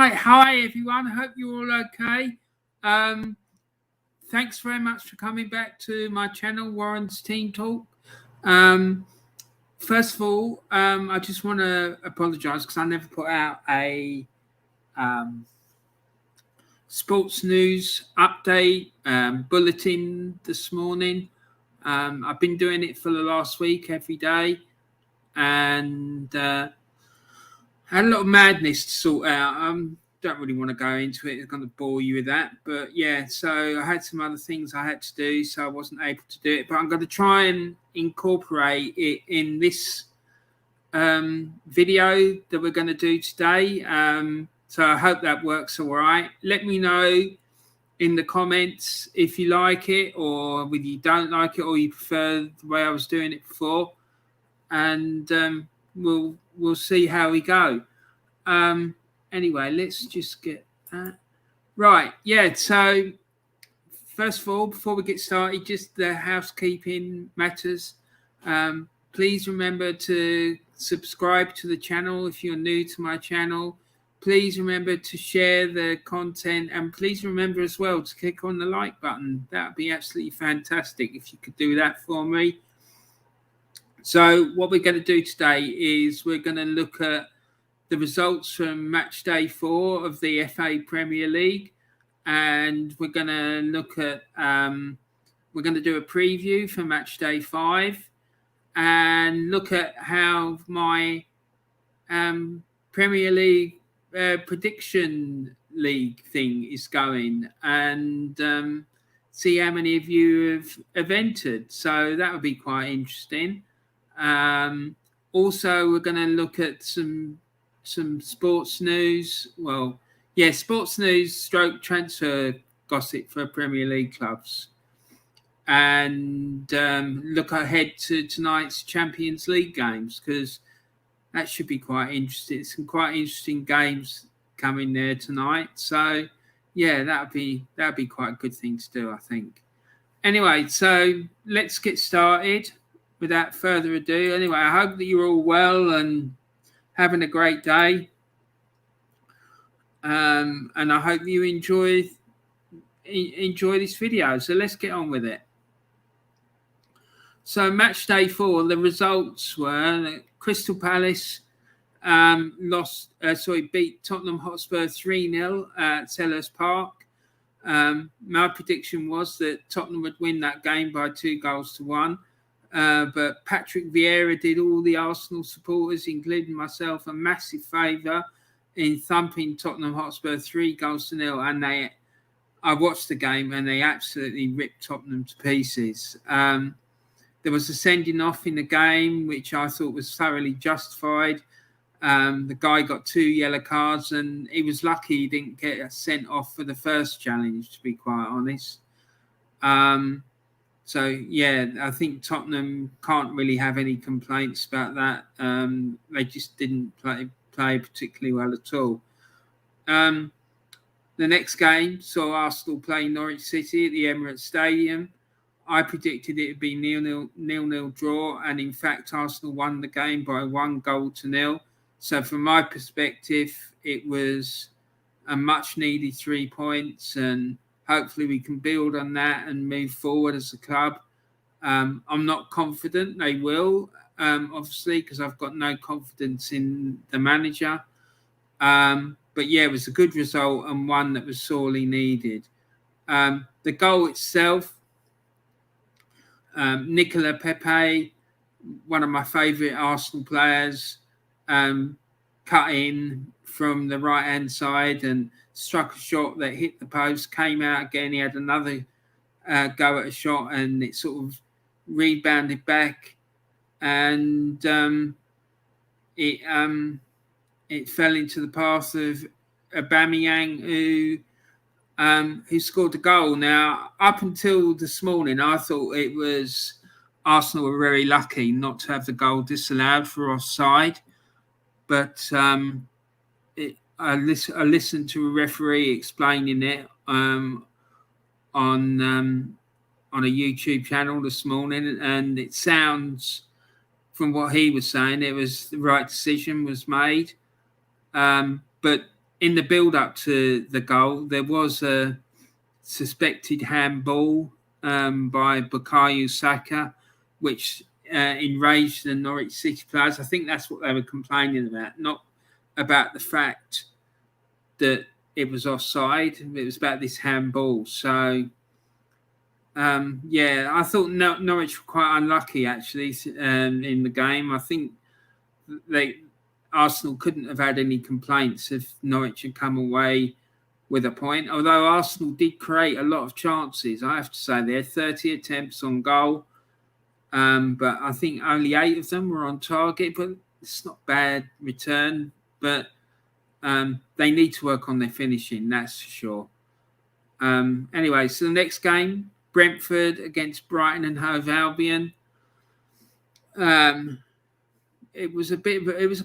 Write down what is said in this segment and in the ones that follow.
Right, hi everyone. Hope you're all okay. Thanks very much for coming back to my channel, Warren's Team Talk. First of all, I just want to apologise because I never put out a sports news update bulletin this morning. I've been doing it for the last week every day, and had a lot of madness to sort out. Don't really want to go into it. I'm going to bore you with that. But yeah, so I had some other things I had to do, so I wasn't able to do it. But I'm going to try and incorporate it in this video that we're going to do today. So I hope that works all right. Let me know in the comments if you like it or whether you don't like it or you prefer the way I was doing it before. And we'll see how we go. Anyway, let's just get that right. Yeah, so first of all, before we get started, just the housekeeping matters. Please remember to subscribe to the channel if you're new to my channel. Please remember to share the content, and please remember as well to click on the like button. That would be absolutely fantastic if you could do that for me. So what we're going to do today is we're going to look at the results from match day 4 of the FA Premier League, and we're going to look at we're going to do a preview for match day 5 and look at how my Premier League prediction league thing is going, and see how many of you have entered. So that would be quite interesting. Also, we're going to look at some sports news. Well, yeah, sports news stroke transfer gossip for Premier League clubs, and look ahead to tonight's Champions League games because that should be quite interesting. Some quite interesting games coming there tonight. So yeah, that'd be quite a good thing to do, I think. Anyway, so let's get started without further ado. Anyway, I hope that you're all well and having a great day. And I hope you enjoy this video. So let's get on with it. So match day 4, the results were that Crystal Palace beat Tottenham Hotspur 3-0 at Selhurst Park. My prediction was that Tottenham would win that game by 2-1. But Patrick Vieira did all the Arsenal supporters, including myself, a massive favour in thumping Tottenham Hotspur 3-0. And I watched the game and they absolutely ripped Tottenham to pieces. There was a sending off in the game, which I thought was thoroughly justified. The guy got 2 yellow cards and he was lucky he didn't get sent off for the first challenge, to be quite honest. So, yeah, I think Tottenham can't really have any complaints about that. They just didn't play particularly well at all. The next game saw Arsenal play Norwich City at the Emirates Stadium. I predicted it would be 0-0 draw, and in fact, Arsenal won the game by 1-0. So from my perspective, it was a much-needed 3 points, and hopefully we can build on that and move forward as a club. I'm not confident they will, obviously, because I've got no confidence in the manager. But yeah, it was a good result and one that was sorely needed. The goal itself, Nicola Pepe, one of my favourite Arsenal players, cut in from the right-hand side and struck a shot that hit the post, came out again. He had another go at a shot and it sort of rebounded back, and it fell into the path of Aubameyang, who scored the goal. Now, up until this morning, I thought it was Arsenal were very lucky not to have the goal disallowed for offside, but I listened to a referee explaining it on a YouTube channel this morning, and it sounds, from what he was saying, it was the right decision was made. But in the build-up to the goal, there was a suspected handball by Bukayo Saka, which enraged the Norwich City players. I think that's what they were complaining about, not about the fact that it was offside. It was about this handball. So, I thought Norwich were quite unlucky, actually, in the game. I think Arsenal couldn't have had any complaints if Norwich had come away with a point, although Arsenal did create a lot of chances. I have to say, they had 30 attempts on goal, but I think only 8 of them were on target, but it's not bad return. But they need to work on their finishing, that's for sure. Anyway, so the next game, Brentford against Brighton and Hove Albion. It was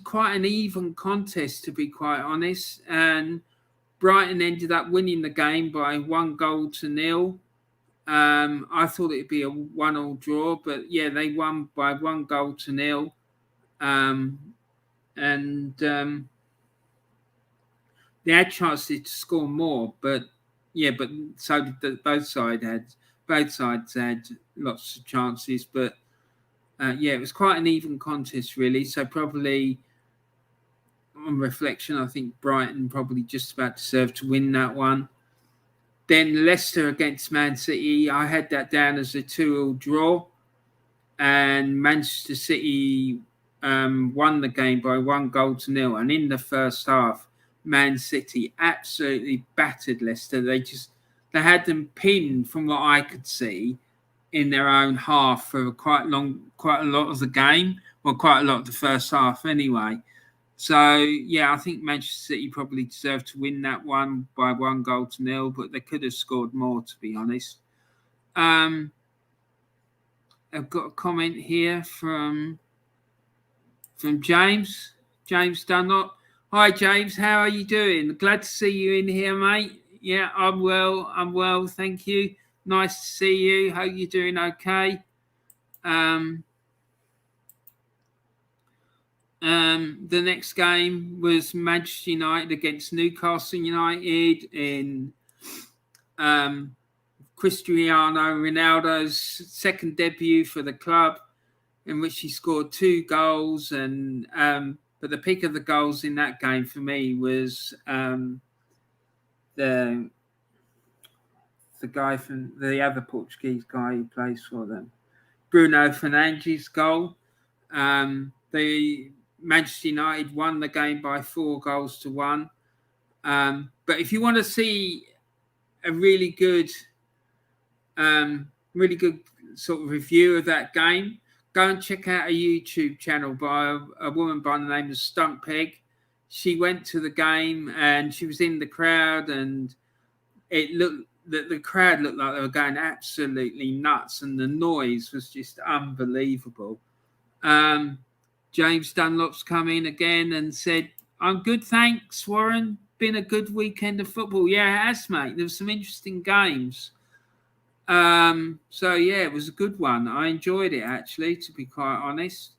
quite an even contest, to be quite honest, and Brighton ended up winning the game by 1-0. I thought it'd be a 1-1 draw, but yeah, they won by 1-0. They had chances to score more, but so did both sides had lots of chances, but it was quite an even contest, really. So probably, on reflection, I think Brighton probably just about deserved to win that one. Then Leicester against Man City, I had that down as a 2-2 draw, and Manchester City won the game by 1-0. And in the first half, Man City absolutely battered Leicester. They had them pinned, from what I could see, in their own half for quite a lot of the game, well, quite a lot of the first half anyway. So, I think Manchester City probably deserved to win that one by 1-0, but they could have scored more, to be honest. I've got a comment here from James Dunlop. Hi, James. How are you doing? Glad to see you in here, mate. Yeah, I'm well. Thank you. Nice to see you. Hope you're doing okay. The next game was Manchester United against Newcastle United in Cristiano Ronaldo's second debut for the club, in which he scored 2 goals. And but the pick of the goals in that game for me was the guy from the other Portuguese guy who plays for them, Bruno Fernandes' goal. Manchester United won the game by 4-1. But if you want to see a really good sort of review of that game, go and check out a YouTube channel by a woman by the name of Stunt Peg. She went to the game and she was in the crowd, and the crowd looked like they were going absolutely nuts, and the noise was just unbelievable. James Dunlop's come in again and said, "I'm good, thanks, Warren. Been a good weekend of football." Yeah, it has, mate. There were some interesting games. It was a good one. I enjoyed it, actually, to be quite honest.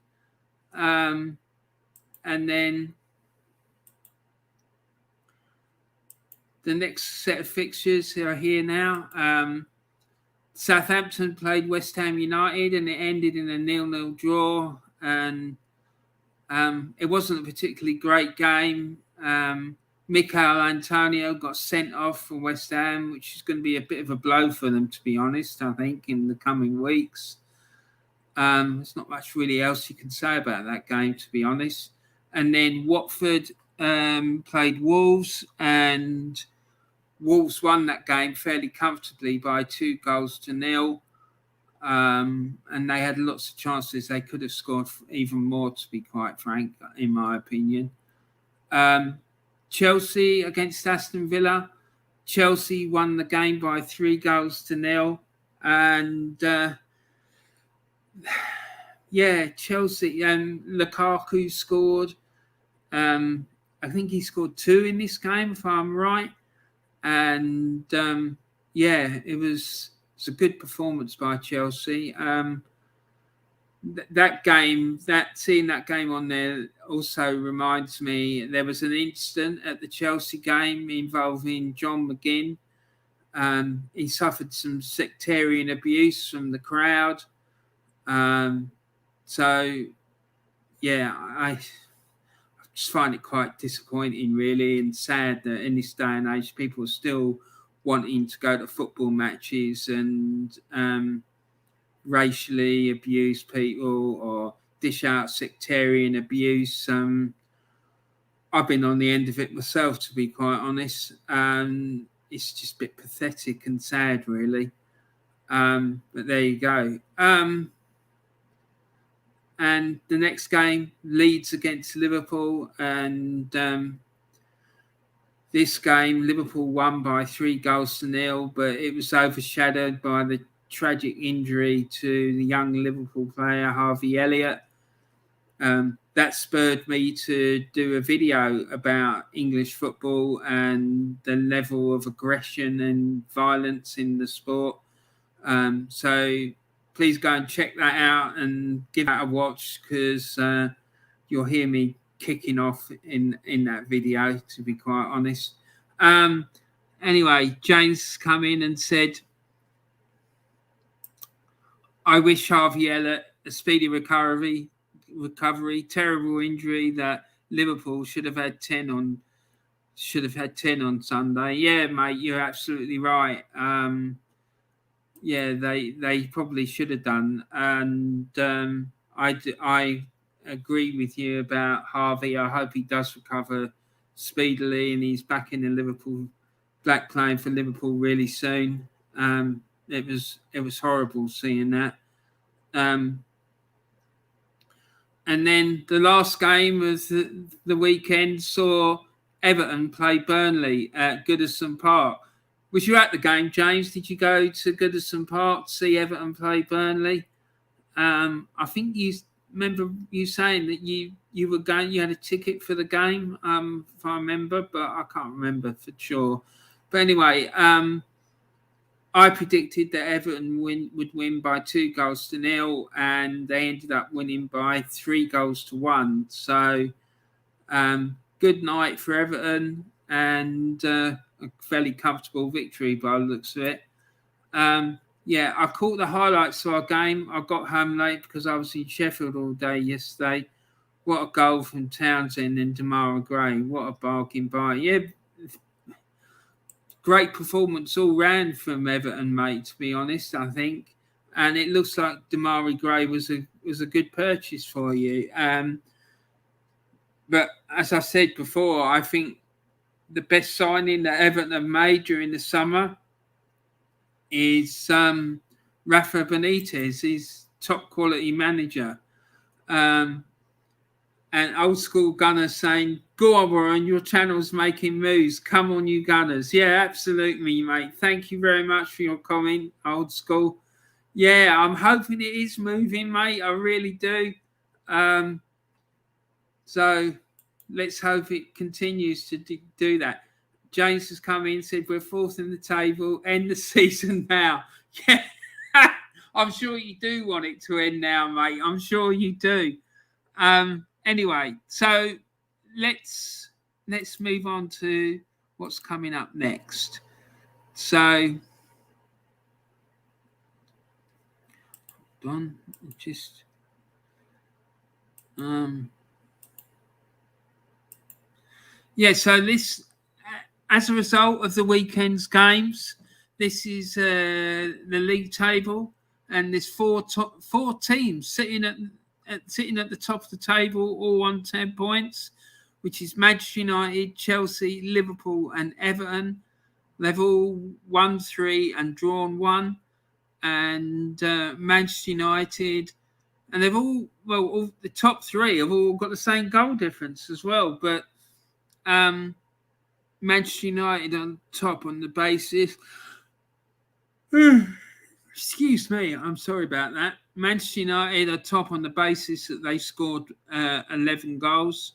And then the next set of fixtures are here now. Southampton played West Ham United, and it ended in a 0-0 draw. And it wasn't a particularly great game. Mikel Antonio got sent off for West Ham, which is going to be a bit of a blow for them, to be honest, I think, in the coming weeks. There's not much really else you can say about that game, to be honest. And then Watford played Wolves, and Wolves won that game fairly comfortably by 2-0. And they had lots of chances. They could have scored even more, to be quite frank, in my opinion. Chelsea against Aston Villa. Chelsea won the game by 3-0. And Chelsea, Lukaku scored. I think he scored 2 in this game, if I'm right. And it was a good performance by Chelsea. seeing that game on there also reminds me there was an incident at the Chelsea game involving John McGinn. He suffered some sectarian abuse from the crowd. So, yeah, I just find it quite disappointing, really, and sad that in this day and age, people are still wanting to go to football matches and racially abuse people or dish out sectarian abuse. I've been on the end of it myself, to be quite honest. It's just a bit pathetic and sad, really. But there you go. And the next game, Leeds against Liverpool. And this game, Liverpool won by 3-0, but it was overshadowed by the tragic injury to the young Liverpool player, Harvey Elliott. That spurred me to do a video about English football and the level of aggression and violence in the sport. So please go and check that out and give that a watch, because you'll hear me kicking off in that video, to be quite honest. Anyway, James come in and said, I wish Harvey Elliott a speedy recovery. Terrible injury that Liverpool should have had 10 on Sunday. Yeah, mate, you're absolutely right. Yeah, they probably should have done. And I agree with you about Harvey. I hope he does recover speedily and he's back in the Liverpool black playing for Liverpool really soon. It was horrible seeing that. And then the last game of the weekend saw Everton play Burnley at Goodison Park. Was you at the game, James? Did you go to Goodison Park to see Everton play Burnley? I think you remember you saying that you were going. You had a ticket for the game, if I remember, but I can't remember for sure. But anyway, I predicted that Everton would win by 2-0, and they ended up winning by 3-1. So, good night for Everton, and a fairly comfortable victory by the looks of it. Yeah, I caught the highlights of our game. I got home late because I was in Sheffield all day yesterday. What a goal from Townsend and Demarai Gray. What a bargain buy. Yeah, great performance all round from Everton, mate, to be honest, I think. And it looks like Demarai Gray was a good purchase for you. But as I said before, I think the best signing that Everton have made during the summer is Rafa Benitez, his top quality manager. And old school Gunners saying, go on, Warren, your channel's making moves. Come on, you Gunners. Yeah, absolutely, mate. Thank you very much for your comment, old school. Yeah, I'm hoping it is moving, mate. I really do. So let's hope it continues to do that. James has come in and said, we're fourth in the table. End the season now. Yeah, I'm sure you do want it to end now, mate. I'm sure you do. Anyway, so let's move on to what's coming up next. So, hold on, just yeah. So this, as a result of the weekend's games, this is the league table, and there's four teams sitting at the top of the table, all on 10 points, which is Manchester United, Chelsea, Liverpool, and Everton. They've all won 3 and drawn 1. And Manchester United, and they've all the top 3 have all got the same goal difference as well. But Manchester United on top on the basis. Excuse me, I'm sorry about that. Manchester United are top on the basis that they scored 11 goals.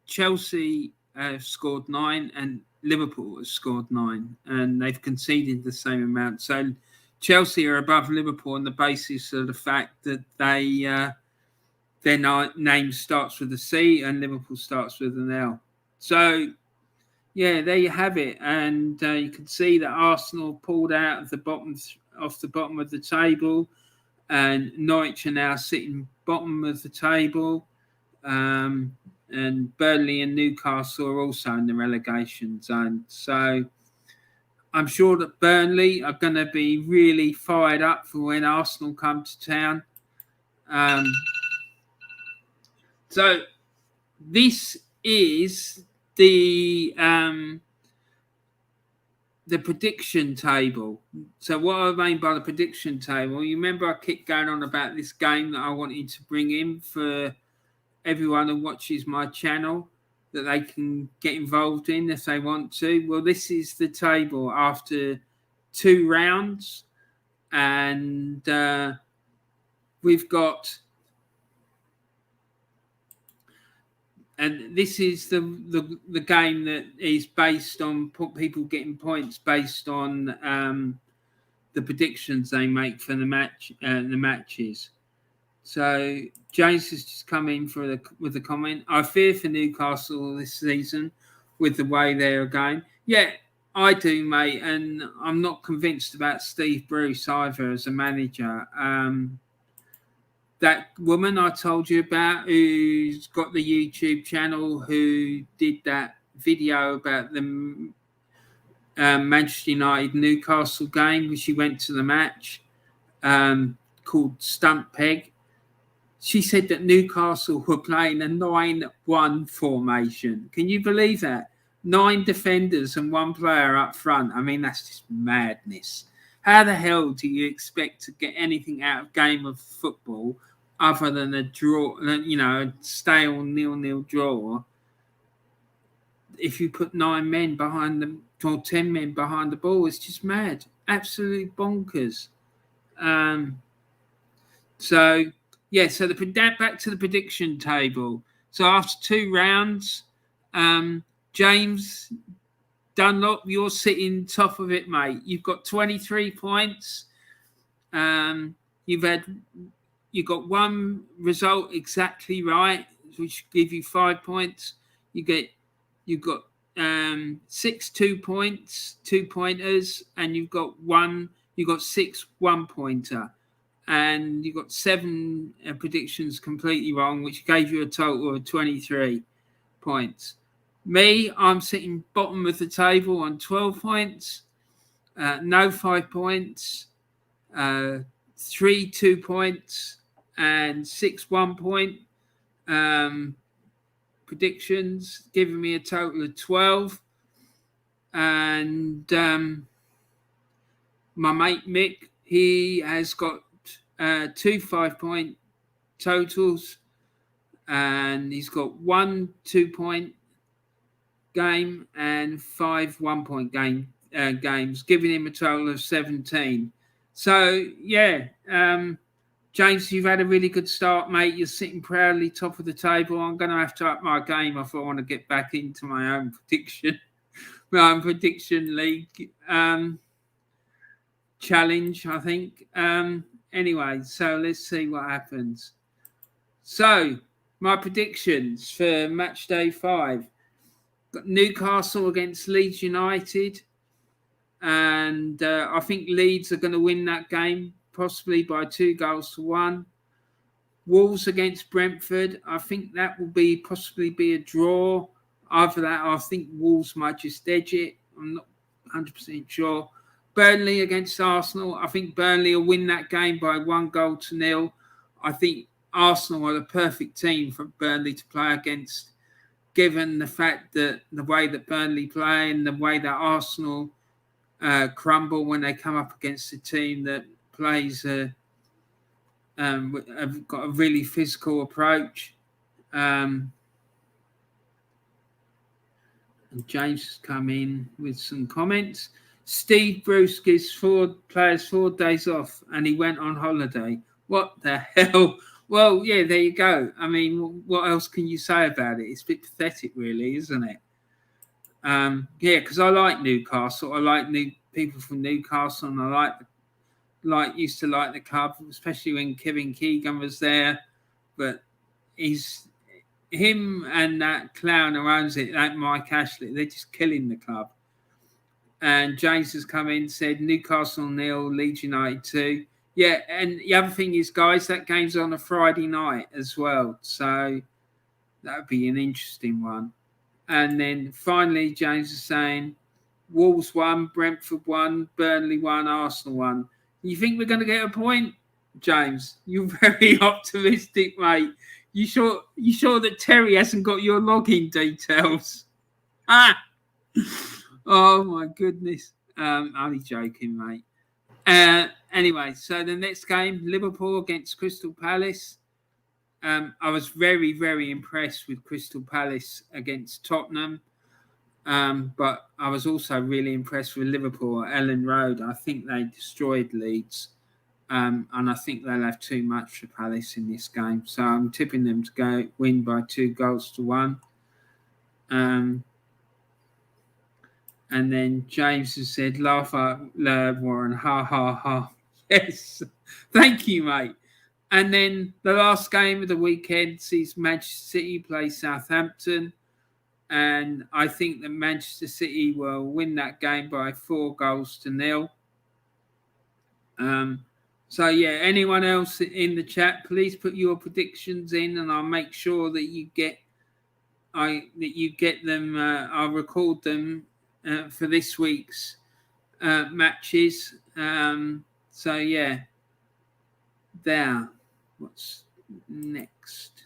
Chelsea have scored 9 and Liverpool has scored 9, and they've conceded the same amount. So Chelsea are above Liverpool on the basis of the fact that their name starts with a C and Liverpool starts with an L. So, yeah, there you have it. And you can see that Arsenal pulled out of the bottom of the table, and Norwich are now sitting bottom of the table. And Burnley and Newcastle are also in the relegation zone. So I'm sure that Burnley are going to be really fired up for when Arsenal come to town. So this is the prediction table. So what I mean by the prediction table, you remember I kept going on about this game that I wanted to bring in for everyone who watches my channel, that they can get involved in if they want to. Well, this is the table after 2 rounds, and we've got, and this is the game that is based on people getting points based on the predictions they make for the matches. So James has just come in with a comment. I fear for Newcastle this season with the way they are going. Yeah, I do, mate, and I'm not convinced about Steve Bruce either as a manager. That woman I told you about, who's got the YouTube channel, who did that video about the Manchester United Newcastle game, where she went to the match, called Stump Peg. She said that Newcastle were playing a 9-1 formation. Can you believe that? 9 defenders and 1 player up front. I mean, that's just madness. How the hell do you expect to get anything out of game of football other than a draw, a stale 0-0 draw, if you put 9 men behind them or 10 men behind the ball? It's just mad. Absolutely bonkers. So back to the prediction table. So after 2 rounds, James Dunlop, you're sitting top of it, mate. You've got 23 points. You've got 1 result exactly right, which give you 5 points. You've got 6 2-points, 2-pointers, and you've got 6 1-pointer. And you got 7 predictions completely wrong, which gave you a total of 23 points. Me, I'm sitting bottom of the table on 12 points, no 5 points, 3 2 points, and 6 1 point predictions, giving me a total of 12. And my mate Mick, he has got 2 5-point totals, and he's got 1 2-point game and 5 1-point games, giving him a total of 17. So yeah, James, you've had a really good start, mate. You're sitting proudly top of the table. I'm going to have to up my game if I want to get back into my own prediction league challenge, I think. Anyway, so let's see what happens. So, my predictions for match day 5. Got Newcastle against Leeds United. And I think Leeds are going to win that game, possibly by 2-1. Wolves against Brentford. I think that will possibly be a draw. After that, I think Wolves might just edge it. I'm not 100% sure. Burnley against Arsenal. I think Burnley will win that game by 1-0. I think Arsenal are the perfect team for Burnley to play against, given the fact that the way that Burnley play and the way that Arsenal crumble when they come up against a team that plays have got a really physical approach. And James has come in with some comments. Steve Bruce gives 4 players 4 days off and he went on holiday. What the hell? Well, yeah, there you go. I mean, what else can you say about it? It's a bit pathetic, really, isn't it? Yeah, because I like Newcastle. I like people from Newcastle, and I like used to like the club, especially when Kevin Keegan was there. But him and that clown who owns it, that Mike Ashley, they're just killing the club. And James has come in and said Newcastle 0, Leeds United 2. Yeah, and the other thing is, guys, that game's on a Friday night as well. So that would be an interesting one. And then finally, James is saying Wolves 1, Brentford 1, Burnley 1, Arsenal 1. You think we're going to get a point, James? You're very optimistic, mate. You sure that Terry hasn't got your login details? Oh my goodness. Only joking, mate. Anyway, so the next game, Liverpool against Crystal Palace. I was very, very impressed with Crystal Palace against Tottenham. But I was also really impressed with Liverpool at Ellen Road. I think they destroyed Leeds. And I think they'll have too much for Palace in this game. So I'm tipping them to win by 2-1. And then James has said, laugh out loud, Warren. Ha, ha, ha. Yes. Thank you, mate. And then the last game of the weekend sees Manchester City play Southampton. And I think that Manchester City will win that game by 4-0. So, yeah, anyone else in the chat, please put your predictions in and I'll make sure that you get them. I'll record them for this week's matches. So, yeah, there. What's next?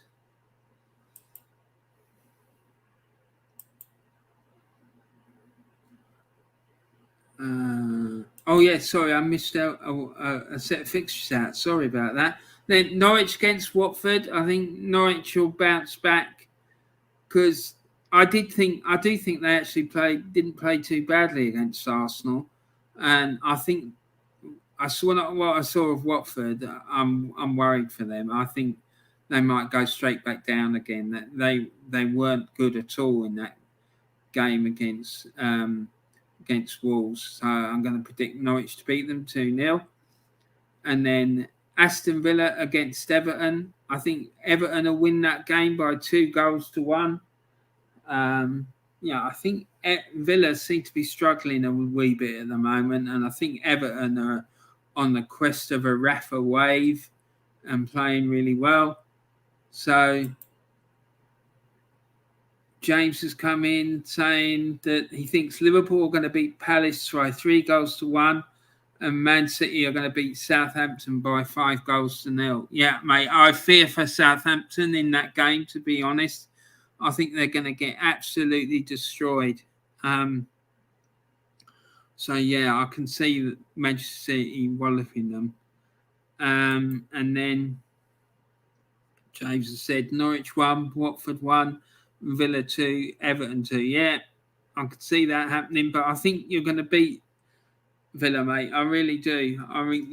Oh, yeah, sorry, I missed out a set of fixtures out. Sorry about that. Then Norwich against Watford. I think Norwich will bounce back because I do think they actually didn't play too badly against Arsenal, and I think what I saw of Watford. I'm worried for them. I think they might go straight back down again. That they weren't good at all in that game against Wolves. So I'm going to predict Norwich to beat them 2-0. And then Aston Villa against Everton. I think Everton will win that game by 2-1. I think Villa seem to be struggling a wee bit at the moment. And I think Everton are on the crest of a Rafa wave and playing really well. So James has come in saying that he thinks Liverpool are going to beat Palace by 3-1 and Man City are going to beat Southampton by 5-0. Yeah, mate, I fear for Southampton in that game, to be honest. I think they're going to get absolutely destroyed. So, yeah, I can see Manchester City walloping them. And then James has said Norwich 1, Watford 1, Villa 2, Everton 2. Yeah, I could see that happening, but I think you're going to beat Villa, mate. I really do. I think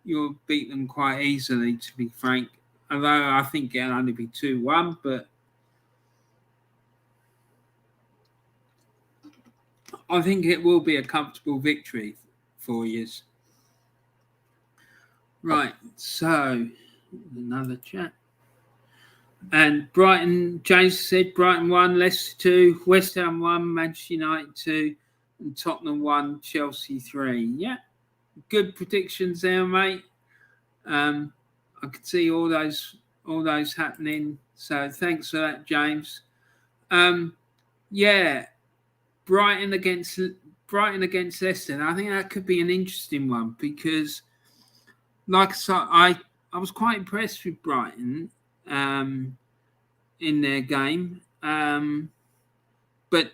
you'll beat them quite easily, to be frank. Although I think it'll only be 2-1, but I think it will be a comfortable victory for you. Right, so another chat. And Brighton, James said Brighton 1, Leicester 2, West Ham 1, Manchester United 2, and Tottenham 1, Chelsea 3. Yeah, good predictions there, mate. I could see all those happening. So thanks for that, James. Yeah, Brighton against Leicester. I think that could be an interesting one because, like I said, I was quite impressed with Brighton. In their game, but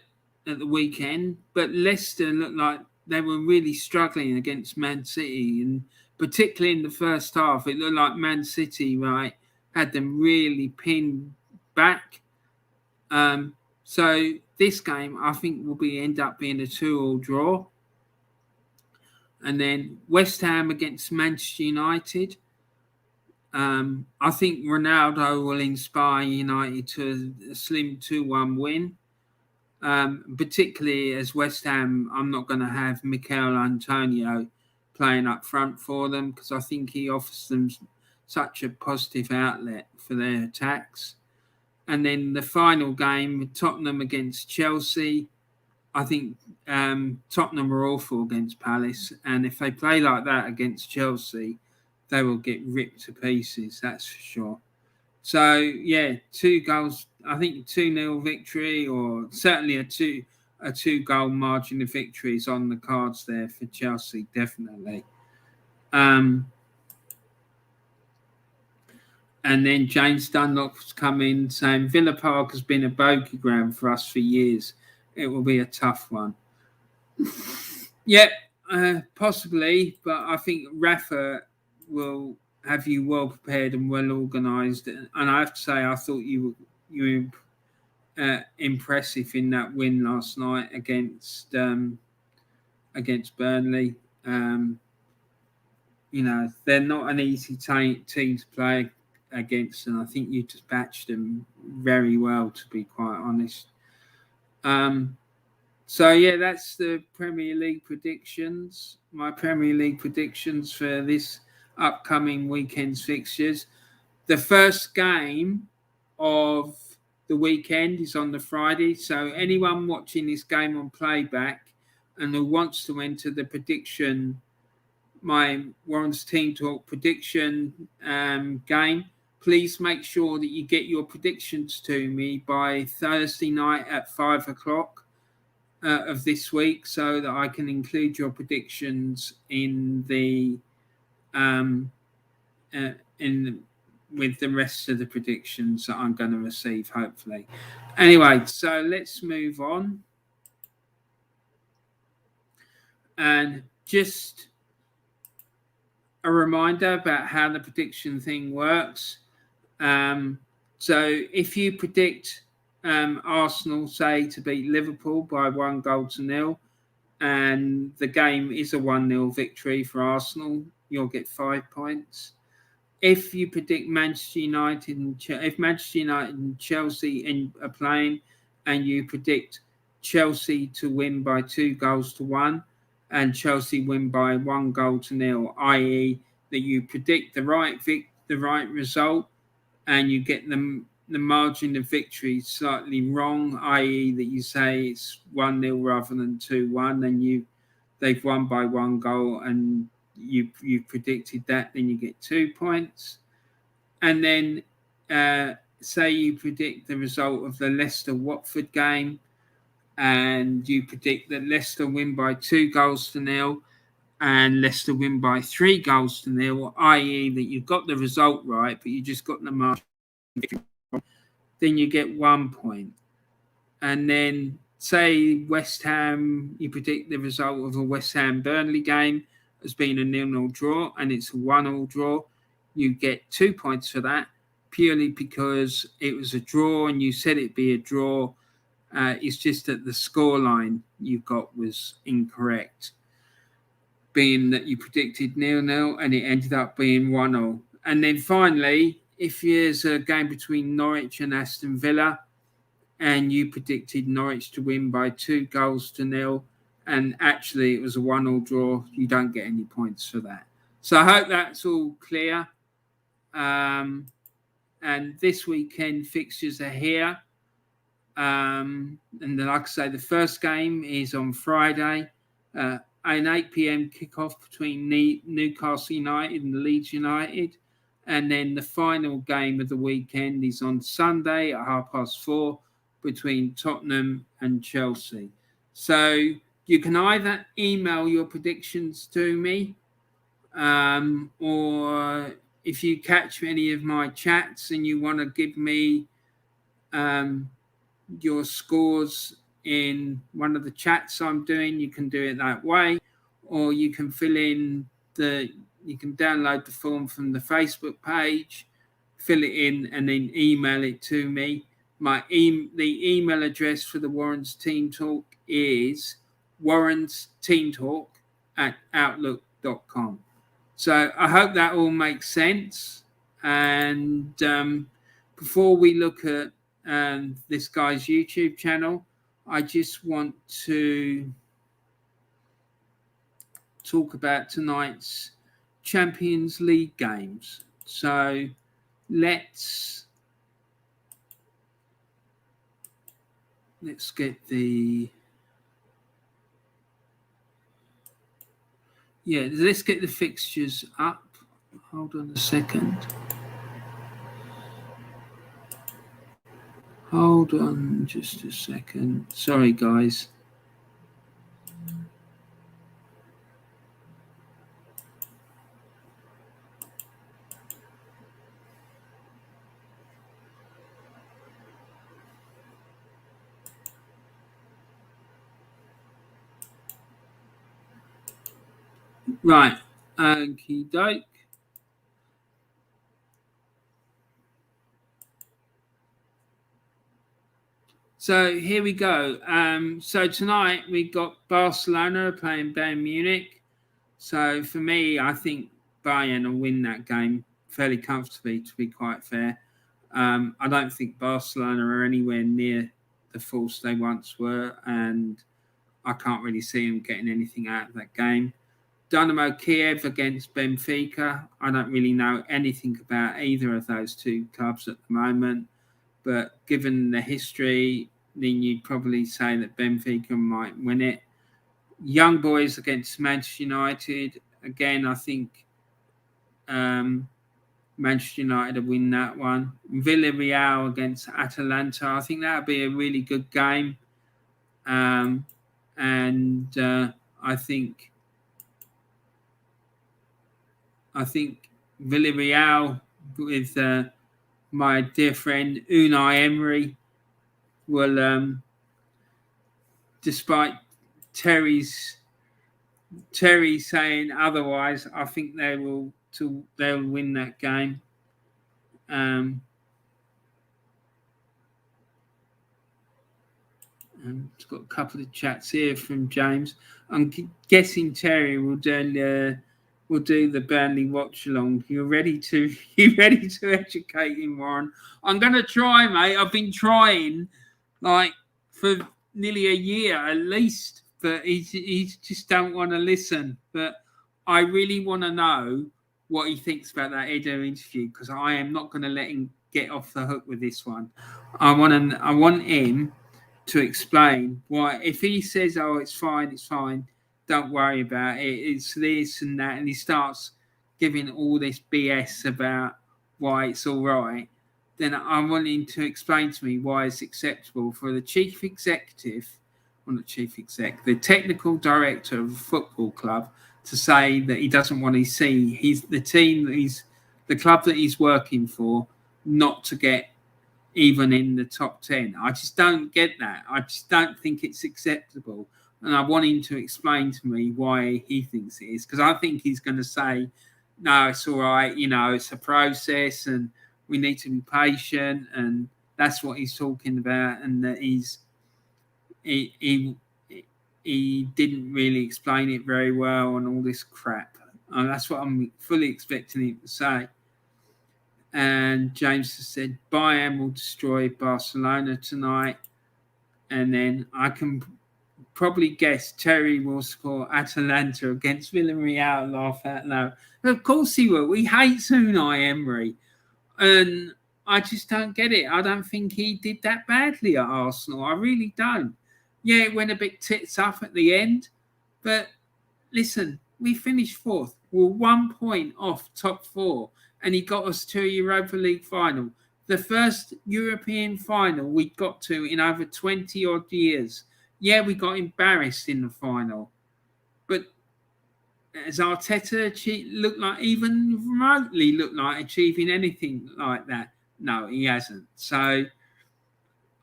at the weekend. But Leicester looked like they were really struggling against Man City, and particularly in the first half, it looked like Man City had them really pinned back. So this game, I think, will end up being a 2-2 draw. And then West Ham against Manchester United. I think Ronaldo will inspire United to a slim 2-1 win. Particularly as West Ham, I'm not going to have Mikel Antonio playing up front for them, because I think he offers them such a positive outlet for their attacks. And then the final game, Tottenham against Chelsea. I think Tottenham are awful against Palace, and if they play like that against Chelsea, they will get ripped to pieces, that's for sure. So, yeah, 2 goals, I think 2-0 victory, or certainly a two-goal margin of victory is on the cards there for Chelsea, definitely. And then James Dunlop's come in saying, Villa Park has been a bogey ground for us for years. It will be a tough one. Yeah, possibly, but I think Rafa will have you well prepared and well organised. And I have to say, I thought you were impressive in that win last night against Burnley. They're not an easy team to play against, and I think you dispatched them very well, to be quite honest. So, yeah, that's the Premier League predictions. My Premier League predictions for this upcoming weekend's fixtures. The first game of the weekend is on the Friday. So anyone watching this game on playback and who wants to enter the prediction, my Warren's Team Talk prediction game, please make sure that you get your predictions to me by Thursday night at 5 o'clock. Of this week, so that I can include your predictions in the with the rest of the predictions that I'm going to receive, hopefully. Anyway, so let's move on. And just a reminder about how the prediction thing works. So if you predict Arsenal, say, to beat Liverpool by 1-0, and the game is a 1-0 victory for Arsenal, you'll get 5 points. If you predict Manchester United, if Manchester United and Chelsea are playing, and you predict Chelsea to win by 2-1, and Chelsea win by 1-0, i.e., that you predict the right result, and you get the margin of victory slightly wrong, i.e., that you say it's 1-0 rather than 2-1, and they've won by 1 goal, and you predicted that, then you get 2 points. And then say you predict the result of the Leicester-Watford game, and you predict that Leicester win by 2-0, and Leicester win by 3-0, i.e., that you've got the result right, but you just got the margin, then you get 1 point. And then say West Ham, you predict the result of a West Ham Burnley game as being a 0-0 draw, and it's a 1-1 draw. You get 2 points for that, purely because it was a draw and you said it'd be a draw. It's just that the scoreline you got was incorrect, being that you predicted 0-0 and it ended up being 1-0. And then finally, if there's a game between Norwich and Aston Villa, and you predicted Norwich to win by 2-0, and actually it was a 1-1 draw, you don't get any points for that. So I hope that's all clear. And this weekend fixtures are here. And then, like I say, the first game is on Friday, an 8 p.m. kickoff between Newcastle United and Leeds United. And then the final game of the weekend is on Sunday at 4:30 between Tottenham and Chelsea. So you can either email your predictions to me, or if you catch any of my chats and you want to give me your scores in one of the chats I'm doing, you can do it that way. Or you can you can download the form from the Facebook page, fill it in, and then email it to me. The email address for the Warren's Team Talk is warrensteamtalk@outlook.com. So I hope that all makes sense. And before we look at this guy's YouTube channel, I just want to talk about tonight's Champions League games. So let's get the let's get the fixtures up. Hold on a second. Hold on just a second. Sorry, guys. Right. Okie doke. So here we go. So tonight we got Barcelona playing Bayern Munich. So for me, I think Bayern will win that game fairly comfortably, to be quite fair. I don't think Barcelona are anywhere near the force they once were, and I can't really see them getting anything out of that game. Dynamo Kiev against Benfica. I don't really know anything about either of those two clubs at the moment, but given the history, then you'd probably say that Benfica might win it. Young Boys against Manchester United. Again, I think Manchester United will win that one. Villarreal against Atalanta. I think that would be a really good game. And I think Villarreal with my dear friend Unai Emery will, despite Terry saying otherwise, I think they'll win that game. I've got a couple of chats here from James. I'm guessing Terry will do the Burnley watch along. You ready to educate him, Warren? I'm gonna try, mate. I've been trying like for nearly a year at least, but he just don't want to listen. But I really want to know what he thinks about that Edo interview, because I am not going to let him get off the hook with this one. I want him to explain why. If he says, "Oh, it's fine," don't worry about it, it's this and that, and he starts giving all this BS about why it's all right, then I want him to explain to me why it's acceptable for the chief executive, or not chief exec, the technical director of a football club, to say that he doesn't want to see the club that he's working for not to get even in the top 10. I just don't get that. I just don't think it's acceptable. And I want him to explain to me why he thinks it is, because I think he's going to say, no, it's all right, it's a process and we need to be patient, and that's what he's talking about, and that he didn't really explain it very well and all this crap. That's what I'm fully expecting him to say. And James has said Bayern will destroy Barcelona tonight, and then I can probably guess Terry will score Atalanta against Villarreal. Laugh out loud. Of course he will. He hates Unai Emery, and I just don't get it. I don't think he did that badly at Arsenal. I really don't. Yeah, it went a bit tits up at the end, but listen, we finished fourth. We're 1 point off top four, and he got us to a Europa League final. The first European final we got to in over 20 odd years. Yeah, we got embarrassed in the final, but has Arteta even remotely looked like achieving anything like that? No, he hasn't. So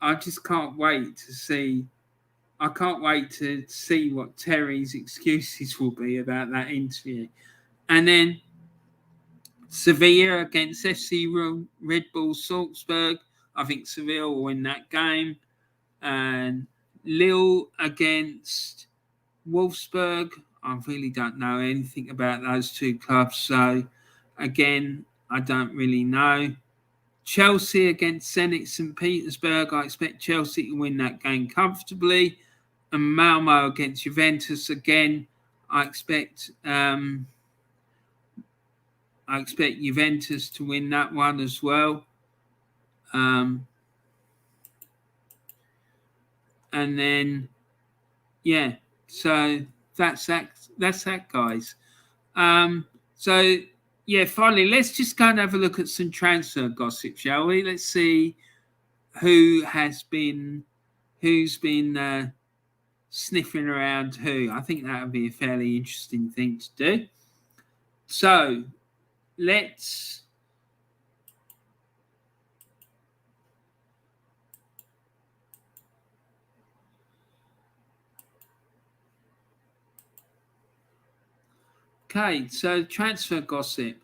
I just can't wait to see. I can't wait to see what Terry's excuses will be about that interview. And then Sevilla against FC Red Bull Salzburg. I think Sevilla will win that game. And Lille against Wolfsburg. I really don't know anything about those two clubs. So, again, I don't really know. Chelsea against Zenit St. Petersburg. I expect Chelsea to win that game comfortably. And Malmo against Juventus. Again, I expect Juventus to win that one as well. And then, yeah, so that's that, guys. So, yeah, finally, let's just go and have a look at some transfer gossip, shall we? Let's see who's been sniffing around who. I think that would be a fairly interesting thing to do. So, let's... Okay, so transfer gossip.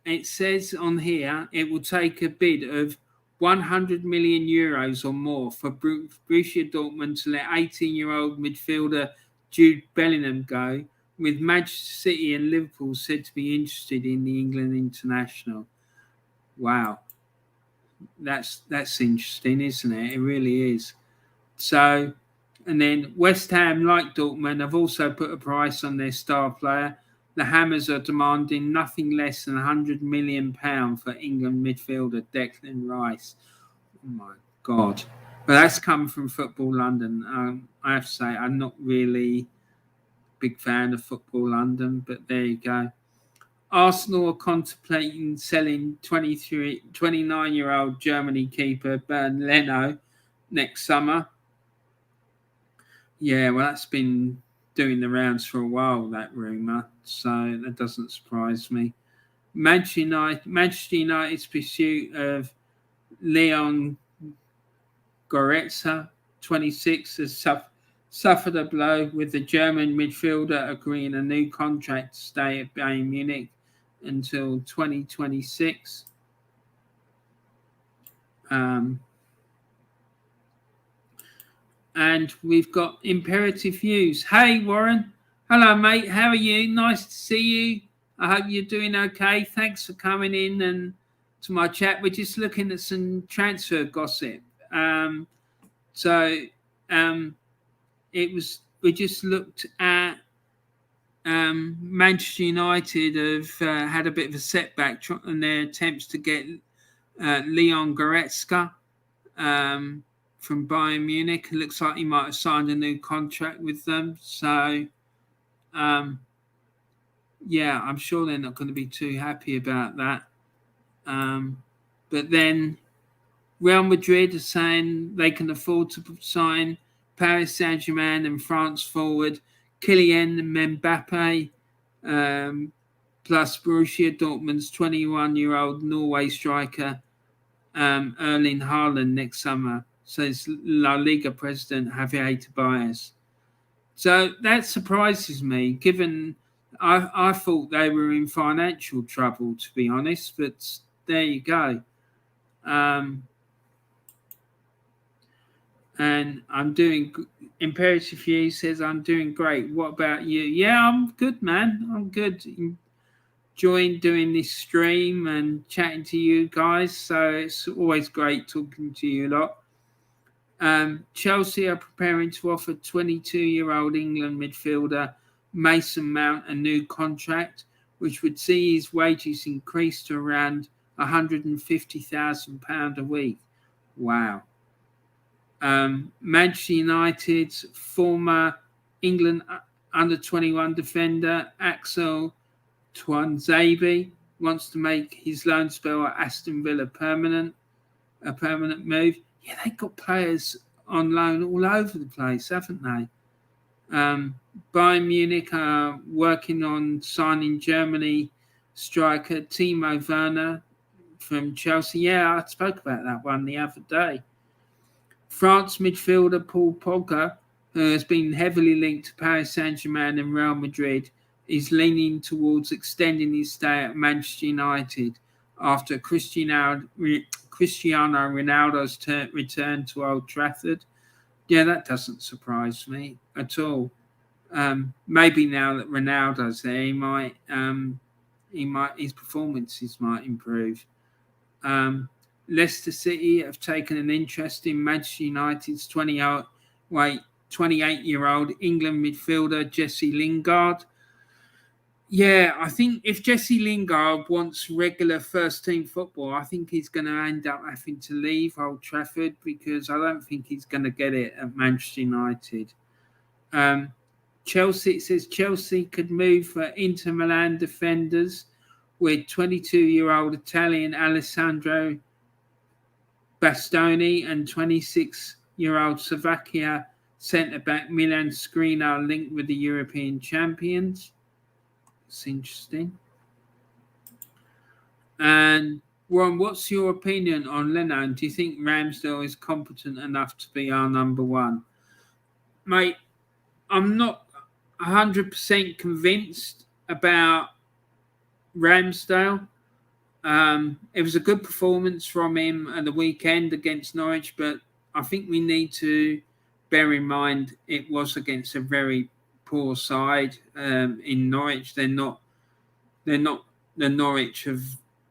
It says on here it will take a bid of 100 million euros or more for Borussia Dortmund to let 18-year-old midfielder Jude Bellingham go, with Manchester City and Liverpool said to be interested in the England international. Wow. That's interesting, isn't it? It really is. So, and then West Ham, like Dortmund, have also put a price on their star player. The Hammers are demanding nothing less than £100 million for England midfielder Declan Rice. Oh my God. But that's come from Football London. I have to say, I'm not really a big fan of Football London, but there you go. Arsenal are contemplating selling 29-year-old Germany keeper Bernd Leno next summer. Yeah, well, that's been doing the rounds for a while, that rumour, so that doesn't surprise me. Manchester United's pursuit of Leon Goretzka, 26, has suffered a blow, with the German midfielder agreeing a new contract to stay at Bayern Munich until 2026. And we've got Imperative Views. Hey, Warren. Hello, mate. How are you? Nice to see you. I hope you're doing okay. Thanks for coming in and to my chat. We're just looking at some transfer gossip. We just looked at Manchester United have had a bit of a setback in their attempts to get Leon Goretzka from Bayern Munich. It looks like he might have signed a new contract with them. So, I'm sure they're not going to be too happy about that. But then Real Madrid are saying they can afford to sign Paris Saint-Germain and France forward Kylian Mbappe, plus Borussia Dortmund's 21-year-old Norway striker Erling Haaland next summer, says La Liga president Javier Tebas. So that surprises me, given I thought they were in financial trouble, to be honest, but there you go. And I'm doing... Imperative View says, I'm doing great. What about you? Yeah, I'm good, man. I'm good. Enjoying doing this stream and chatting to you guys. So it's always great talking to you lot. Chelsea are preparing to offer 22-year-old England midfielder Mason Mount a new contract, which would see his wages increase to around £150,000 a week. Wow. Manchester United's former England under-21 defender Axel Tuanzebe wants to make his loan spell at Aston Villa a permanent move. Yeah, they've got players on loan all over the place, haven't they? Bayern Munich are working on signing Germany striker Timo Werner from Chelsea. Yeah, I spoke about that one the other day. France midfielder Paul Pogba, who has been heavily linked to Paris Saint-Germain and Real Madrid, is leaning towards extending his stay at Manchester United after Cristiano Ronaldo's return to Old Trafford. Yeah, that doesn't surprise me at all. Maybe now that Ronaldo's there, his performances might improve. Leicester City have taken an interest in Manchester United's 28 28-year-old England midfielder Jesse Lingard. Yeah, I think if Jesse Lingard wants regular first-team football, I think he's going to end up having to leave Old Trafford because I don't think he's going to get it at Manchester United. Chelsea, it says Chelsea could move for Inter Milan defenders with 22-year-old Italian Alessandro Bastoni and 26-year-old Slovakia centre-back Milan Skriniar linked with the European champions. It's interesting. And Ron, what's your opinion on Leno? Do you think Ramsdale is competent enough to be our number one? Mate, I'm not 100% convinced about Ramsdale. It was a good performance from him at the weekend against Norwich, but I think we need to bear in mind it was against a very poor side in Norwich. They're not the Norwich of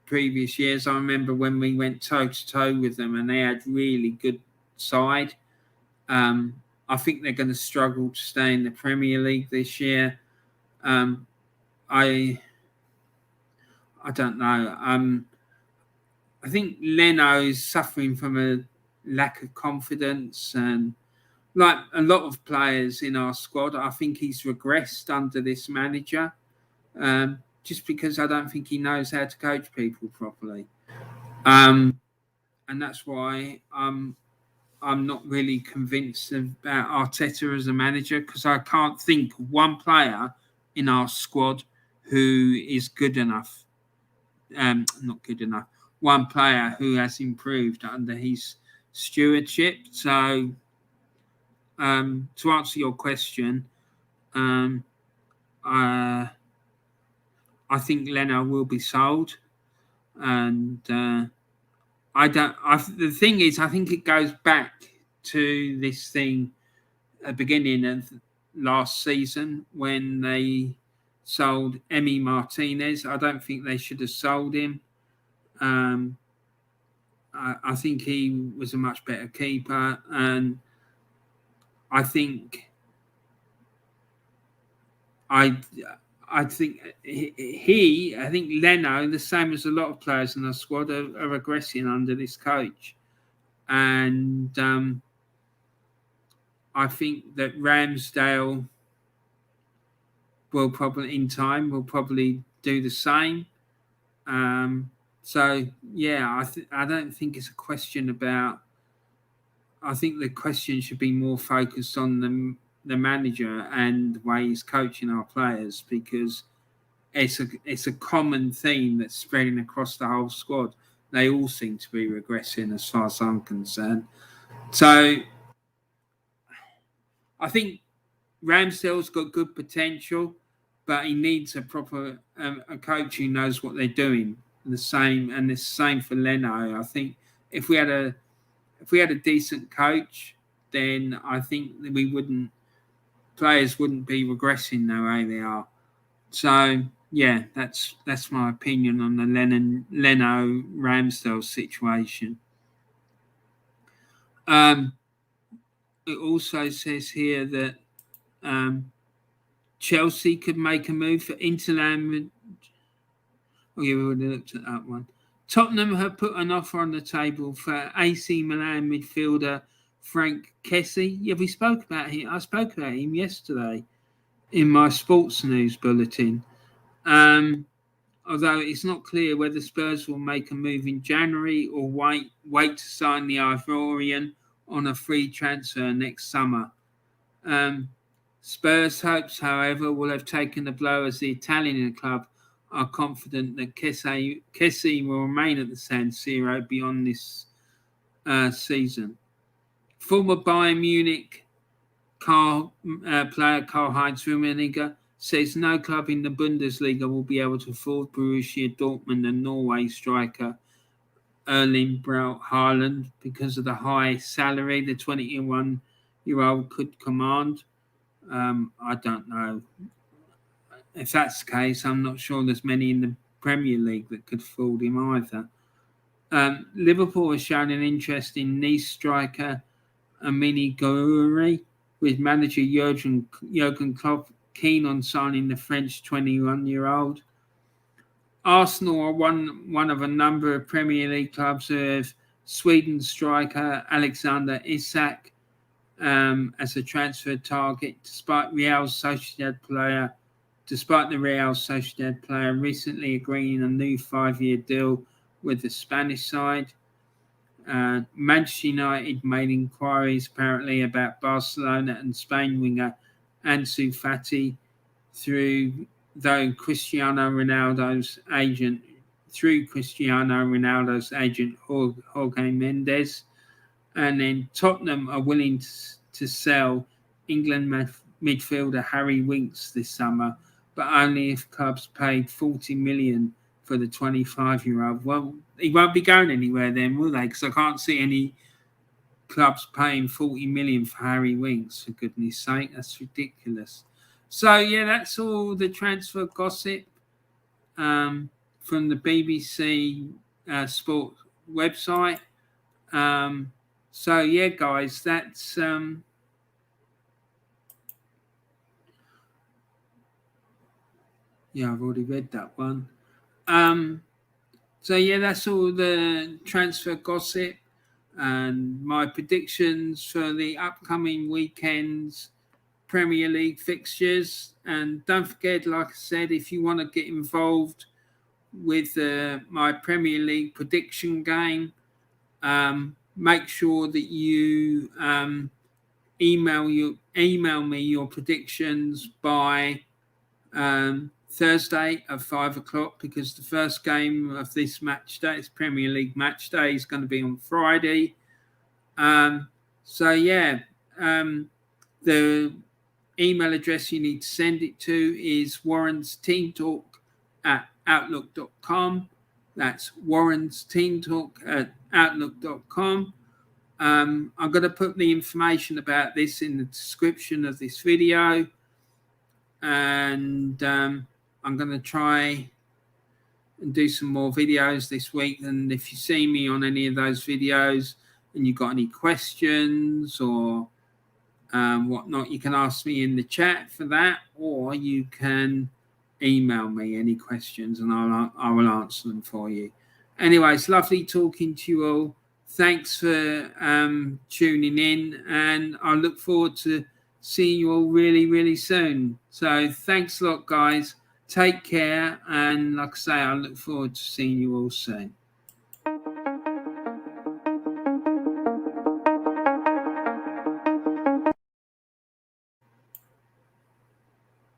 previous years. I remember when we went toe to toe with them, and they had really good side. I think they're going to struggle to stay in the Premier League this year. I don't know. I think Leno is suffering from a lack of confidence, and like a lot of players in our squad, I think he's regressed under this manager. Just because I don't think he knows how to coach people properly, and that's why I'm not really convinced about Arteta as a manager, because I can't think of one player in our squad who is good enough. Not good enough. One player who has improved under his stewardship. So, to answer your question, I think Leno will be sold, and the thing is, I think it goes back to this thing at the beginning of last season when they sold Emi Martinez. I don't think they should have sold him. I think he was a much better keeper, and I think Leno, the same as a lot of players in the squad, are regressing under this coach. And I think that Ramsdale will probably do the same. So, yeah, I don't think it's a question about... I think the question should be more focused on the manager and the way he's coaching our players, because it's a common theme that's spreading across the whole squad. They all seem to be regressing as far as I'm concerned. So I think Ramsdale's got good potential, but he needs a proper a coach who knows what they're doing. The same for Leno. I think if we had a decent coach, then I think players wouldn't be regressing the way they are. So yeah, that's my opinion on the Leno Ramsdale situation. It also says here that Chelsea could make a move for Inter Milan. Oh yeah, we already looked at that one. Tottenham have put an offer on the table for AC Milan midfielder Frank Kessie. Yeah, we spoke about him. I spoke about him yesterday in my sports news bulletin. Although it's not clear whether Spurs will make a move in January or wait to sign the Ivorian on a free transfer next summer. Spurs' hopes, however, will have taken the blow as the Italian club are confident that Kessie will remain at the San Siro beyond this season. Former Bayern Munich player Karl-Heinz Rummenigge says no club in the Bundesliga will be able to afford Borussia Dortmund and Norway striker Erling Braut Haaland because of the high salary the 21-year-old could command. I don't know. If that's the case, I'm not sure there's many in the Premier League that could afford him either. Liverpool has shown an interest in Nice striker Amini Gouiri. with manager Jurgen Klopp keen on signing the French 21-year-old. Arsenal are one of a number of Premier League clubs who have Sweden striker Alexander Isak as a transfer target, despite the Real Sociedad player recently agreeing a new 5-year deal with the Spanish side. Manchester United made inquiries apparently about Barcelona and Spain winger Ansu Fati through Cristiano Ronaldo's agent Jorge Mendes. And then Tottenham are willing to sell England midfielder Harry Winks this summer, but only if clubs paid 40 million for the 25-year-old. Well, he won't be going anywhere then, will they? Because I can't see any clubs paying 40 million for Harry Winks, for goodness sake. That's ridiculous. So, yeah, that's all the transfer gossip from the BBC Sport website. So, yeah, guys, that's... yeah, I've already read that one. So, yeah, that's all the transfer gossip and my predictions for the upcoming weekend's Premier League fixtures. And don't forget, like I said, if you want to get involved with my Premier League prediction game, make sure that you email me your predictions by Thursday at 5 o'clock, because the first game of this match day, this Premier League match day, is going to be on Friday. So yeah, the email address you need to send it to is warrensteamtalk@outlook.com. That's warrensteamtalk@outlook.com. I'm going to put the information about this in the description of this video, and I'm going to try and do some more videos this week. And if you see me on any of those videos and you've got any questions or whatnot, you can ask me in the chat for that, or you can email me any questions and I will answer them for you. Anyway, it's lovely talking to you all. Thanks for tuning in, and I look forward to seeing you all really, really soon. So thanks a lot, guys. Take care, and like I say, I look forward to seeing you all soon.